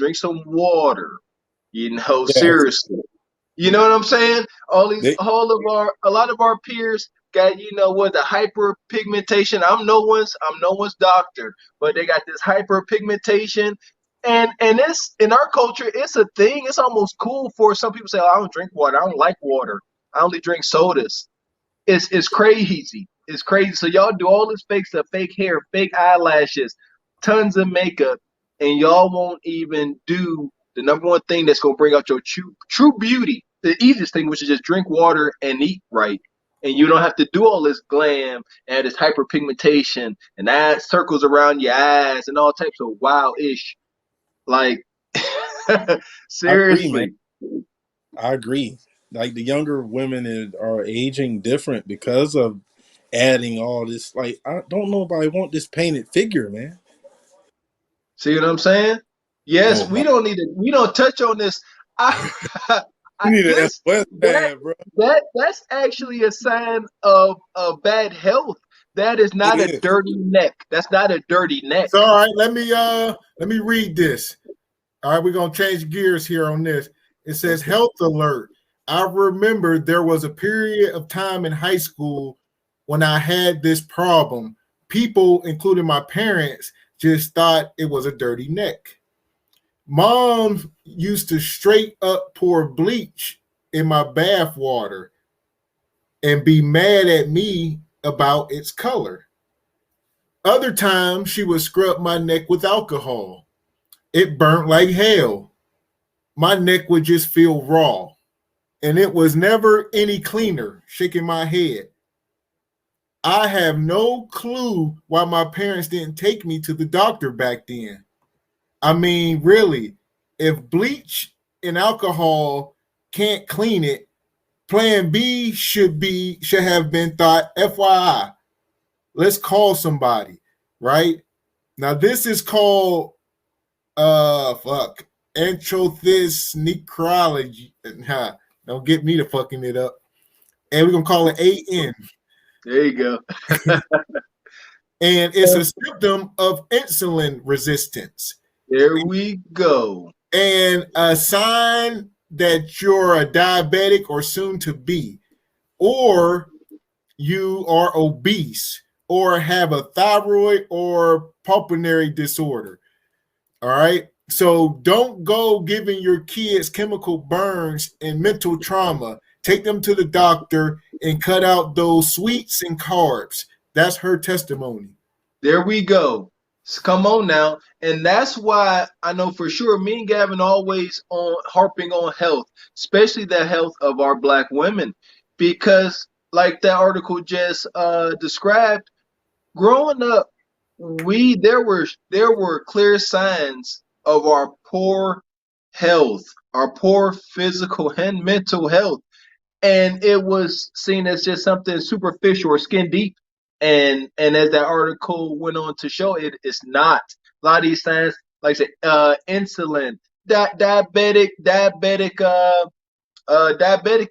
drink some water. Yes. Seriously. You know what I'm saying? They, A lot of our peers got, what the hyperpigmentation. I'm no one's doctor, but they got this hyperpigmentation, and it's in our culture. It's a thing. It's almost cool for some people to say, "Oh, I don't drink water. I don't like water. I only drink sodas." It's crazy. It's crazy. So y'all do all this fake stuff, fake hair, fake eyelashes, tons of makeup, and y'all won't even do the number one thing that's gonna bring out your true beauty. The easiest thing, which is just drink water and eat right. And you don't have to do all this glam and this hyperpigmentation and add circles around your eyes and all types of wild ish. Like I agree, man. seriously. I agree. Like the younger women are aging different because of adding all this. Like I don't know if I want this painted figure, man. See what I'm saying? Yes, Oh my! we don't touch on this. I, You need an this SOS that pad, bro. that's actually a sign of bad health. That is It not a is. dirty neck. That's not a dirty neck. So all right, let me read this. All right, we're gonna change gears here on this. It says Okay. health alert. I remember there was a period of time in high school when I had this problem. People, including my parents, just thought it was a dirty neck. Mom used to straight up pour bleach in my bath water and be mad at me about its color. Other times she would scrub my neck with alcohol. It burnt like hell. My neck would just feel raw. And it was never any cleaner, shaking my head. I have no clue why my parents didn't take me to the doctor back then. I mean, really, if bleach and alcohol can't clean it, plan B should have been thought FYI. Let's call somebody, right? Now this is called Antrothis necrology. Don't get me to fucking it up. And we're gonna call it AN. There you go. And it's a symptom of insulin resistance. There we go. And a sign that you're a diabetic or soon to be, or you are obese, or have a thyroid or pulmonary disorder. All right. So don't go giving your kids chemical burns and mental trauma. Take them to the doctor and cut out those sweets and carbs. That's her testimony. There we go. Come on now. And that's why I know for sure me and Gavin always on harping on health, especially the health of our black women. Because like that article just described, growing up, we there were clear signs of our poor health, our poor physical and mental health, and it was seen as just something superficial or skin deep. And as that article went on to show, it's not. A lot of these signs, like I said, insulin, diabetic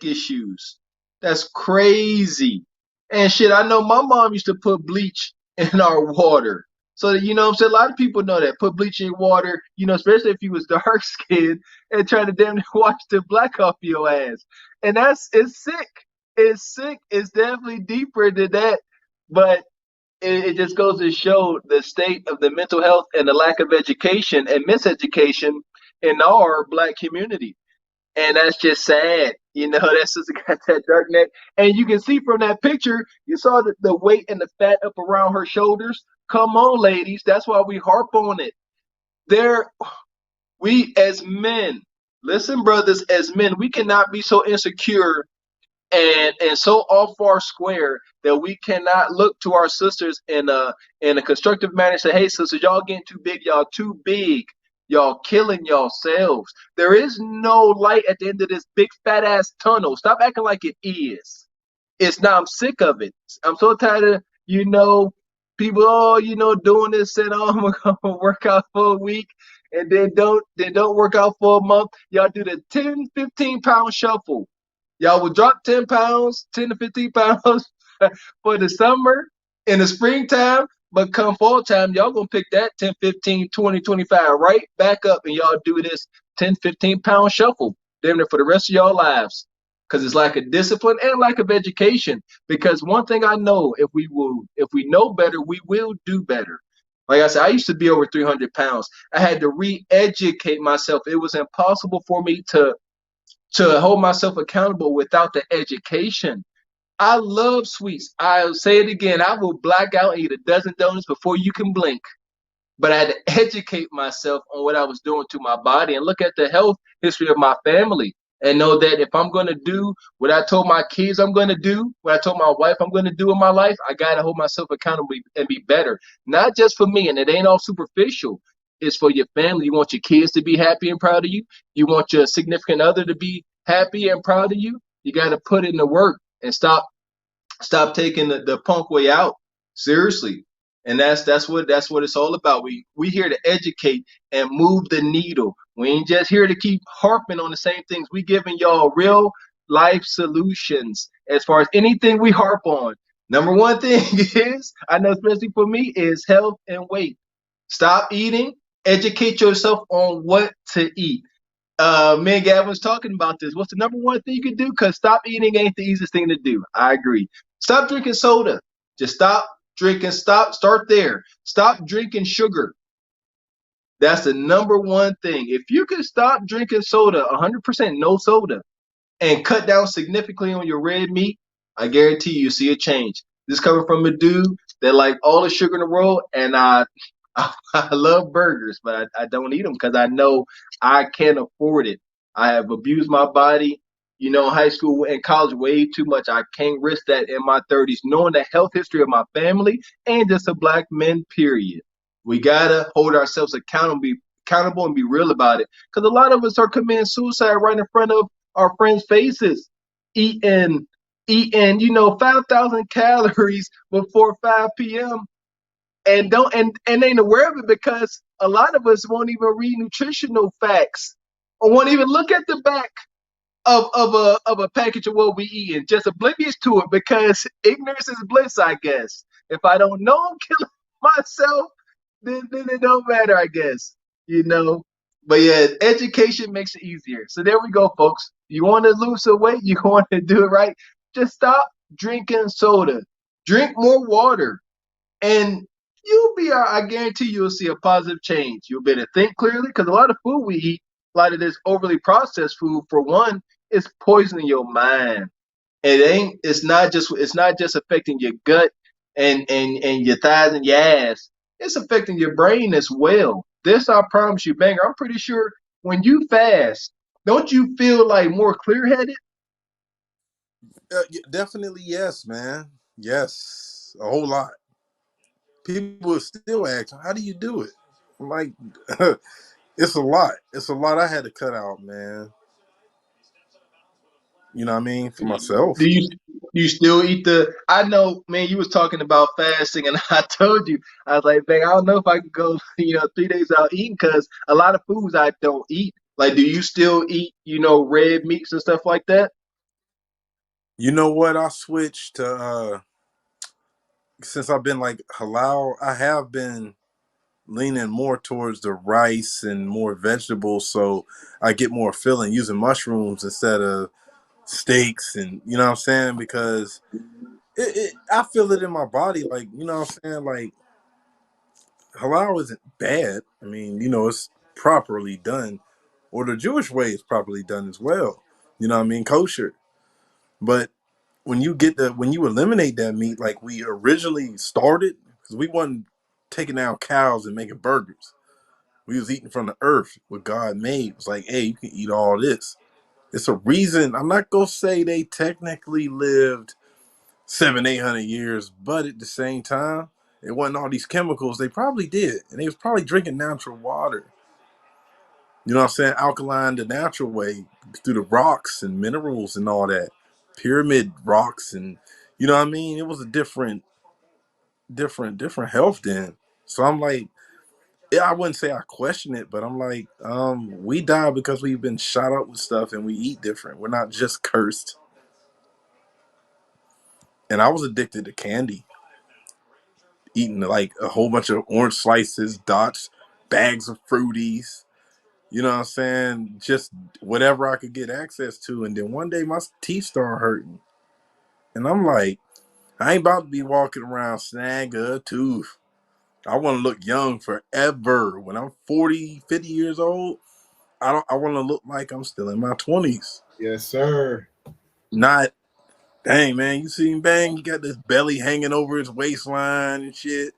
issues. That's crazy. And shit, I know my mom used to put bleach in our water. So that, what I'm saying, a lot of people know that. Put bleach in water, especially if you was dark skinned and trying to damn near wash the black off your ass. And it's sick. It's sick. It's definitely deeper than that. But it just goes to show the state of the mental health and the lack of education and miseducation in our black community. And that's just sad. That's just got that dark neck. And you can see from that picture, you saw the weight and the fat up around her shoulders. Come on, ladies. That's why we harp on it. There, we as men, listen, brothers, as men, we cannot be so insecure and so off our square that we cannot look to our sisters in a constructive manner and say, hey sisters, y'all getting too big, y'all too big, y'all killing yourselves. There is no light at the end of this big fat ass tunnel. Stop acting like it is. It's not. I'm sick of it. I'm so tired of people doing this and I'm gonna work out for a week and then don't work out for a month. Y'all do the 10-15 pound shuffle. Y'all will drop 10 pounds, 10 to 15 pounds for the summer. In the springtime, But come fall time, y'all gonna pick that 10, 15, 20, 25 right back up, and y'all do this 10, 15 pound shuffle damn near for the rest of y'all lives. Because it's lack of discipline and lack of education. Because one thing I know, if we know better, we will do better. Like I said, I used to be over 300 pounds. I had to re-educate myself. It was impossible for me to hold myself accountable without the education. I love sweets. I'll say it again. I will black out and eat a dozen donuts before you can blink. But I had to educate myself on what I was doing to my body and look at the health history of my family and know that if I'm going to do what I told my kids I'm going to do, what I told my wife I'm going to do in my life, I got to hold myself accountable and be better. Not just for me, and it ain't all superficial. It's for your family. You want your kids to be happy and proud of you. You want your significant other to be happy and proud of you. You got to put in the work and stop taking the punk way out seriously. And that's what it's all about. We here to educate and move the needle. We ain't just here to keep harping on the same things. We giving y'all real life solutions as far as anything we harp on. Number one thing is, I know especially for me, is health and weight. Stop eating, educate yourself on what to eat. Me and Gavin was talking about this. What's the number one thing you can do? Because stop eating ain't the easiest thing to do. I agree. Stop drinking soda. Just stop drinking. Start there. Stop drinking sugar. That's the number one thing. If you can stop drinking soda, 100% no soda, and cut down significantly on your red meat, I guarantee you see a change. This coming from a dude that like all the sugar in the world, and I love burgers, but I don't eat them because I know I can't afford it. I have abused my body, in high school and college way too much. I can't risk that in my 30s, knowing the health history of my family and just a black men, period. We gotta hold ourselves accountable and be real about it. Because a lot of us are committing suicide right in front of our friends' faces, eating, eating, 5,000 calories before 5 p.m. and don't and ain't aware of it because a lot of us won't even read nutritional facts or won't even look at the back of a package of what we eating, just oblivious to it because ignorance is bliss, I guess. If I don't know I'm killing myself, then it don't matter, I guess. You know. But yeah, education makes it easier. So there we go, folks. You want to lose some weight, you want to do it right. Just stop drinking soda. Drink more water. And I guarantee you'll see a positive change. You'll be able to think clearly because a lot of food we eat, a lot of this overly processed food, for one, is poisoning your mind. It's not just affecting your gut and your thighs and your ass. It's affecting your brain as well. This I promise you, Banger. I'm pretty sure when you fast, don't you feel like more clear headed? Definitely yes, man. Yes, a whole lot. People still ask, "How do you do it?" I'm like, it's a lot. It's a lot I had to cut out, man. You know what I mean? For Do myself. you still eat the? I know, man. You was talking about fasting, and I told you I was like, "Bang, I don't know if I could go, 3 days out eating because a lot of foods I don't eat. Like, do you still eat, red meats and stuff like that? You know what? I switched to since I've been like halal. I have been leaning more towards the rice and more vegetables, so I get more filling using mushrooms instead of steaks, and you know what I'm saying, because I feel it in my body, like you know what I'm saying, like halal isn't bad. I mean, it's properly done, or the Jewish way is properly done as well. You know what I mean, kosher. But when you eliminate that meat, like we originally started, because we wasn't taking out cows and making burgers. We was eating from the earth what God made. It was like, hey, you can eat all this. It's a reason. I'm not gonna say they technically lived 700-800 years, but at the same time, it wasn't all these chemicals. They probably did, and they was probably drinking natural water. You know what I'm saying? Alkaline the natural way through the rocks and minerals and all that. Pyramid rocks and you know what I mean? It was a different health then. So I'm like, yeah, I wouldn't say I question it, but I'm like, we die because we've been shot up with stuff and we eat different. We're not just cursed. And I was addicted to candy, eating like a whole bunch of orange slices, dots, bags of fruities. You know what I'm saying? Just whatever I could get access to. And then one day my teeth started hurting. And I'm like, I ain't about to be walking around snag a tooth. I want to look young forever. When I'm 40, 50 years old, I want to look like I'm still in my 20s. Yes, sir. Not, dang, man, you see him, bang, he got this belly hanging over his waistline and shit.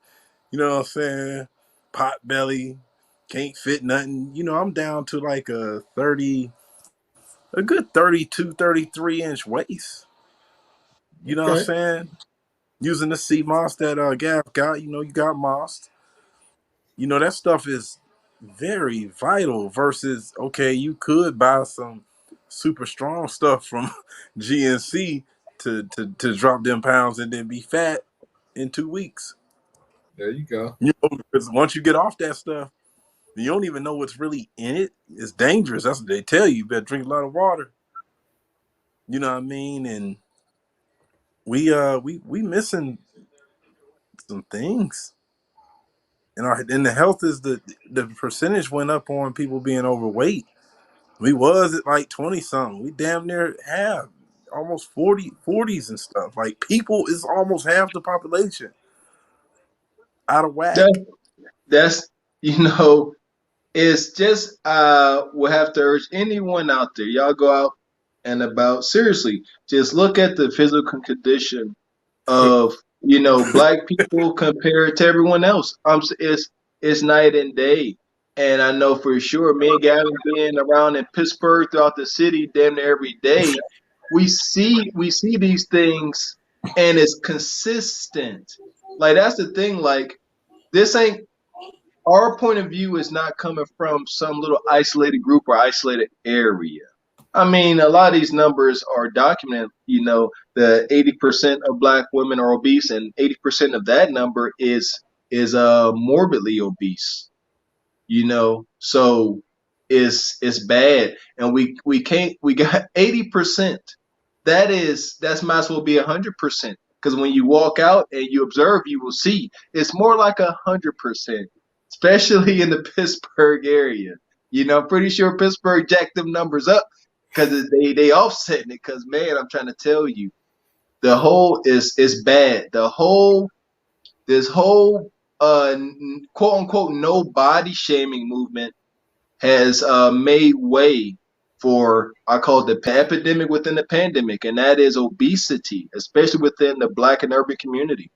You know what I'm saying? Pot belly, can't fit nothing. You know, I'm down to like a good 32, 33 inch waist. You know what I'm Okay. saying? Using the sea moss that Gav got, you got moss. That stuff is very vital versus, okay, you could buy some super strong stuff from GNC to drop them pounds and then be fat in 2 weeks. There you go. Because once you get off that stuff, you don't even know what's really in it. It's dangerous. That's what they tell you. You better drink a lot of water. You know what I mean? And we missing some things. And the health is the percentage went up on people being overweight. We was at like 20 something. We damn near have almost 40s and stuff. Like people is almost half the population out of whack. That that's you know, it's just will have to urge anyone out there, y'all go out and about. Seriously, just look at the physical condition of black people compared to everyone else. It's night and day, and I know for sure. Me and Gavin being around in Pittsburgh throughout the city, damn near every day, we see these things, and it's consistent. Like that's the thing. Like this ain't our point of view is not coming from some little isolated group or isolated area. I mean, a lot of these numbers are documented. The 80% of black women are obese, and 80% of that number is morbidly obese. So it's bad, and we can't. We got 80%. That's might as well be 100%. Because when you walk out and you observe, you will see it's more like 100%, especially in the Pittsburgh area. I'm pretty sure Pittsburgh jacked them numbers up because they offsetting it. Because man, I'm trying to tell you, the whole is bad. This whole quote unquote no body shaming movement has made way for, I call it, the epidemic within the pandemic, and that is obesity, especially within the black and urban community.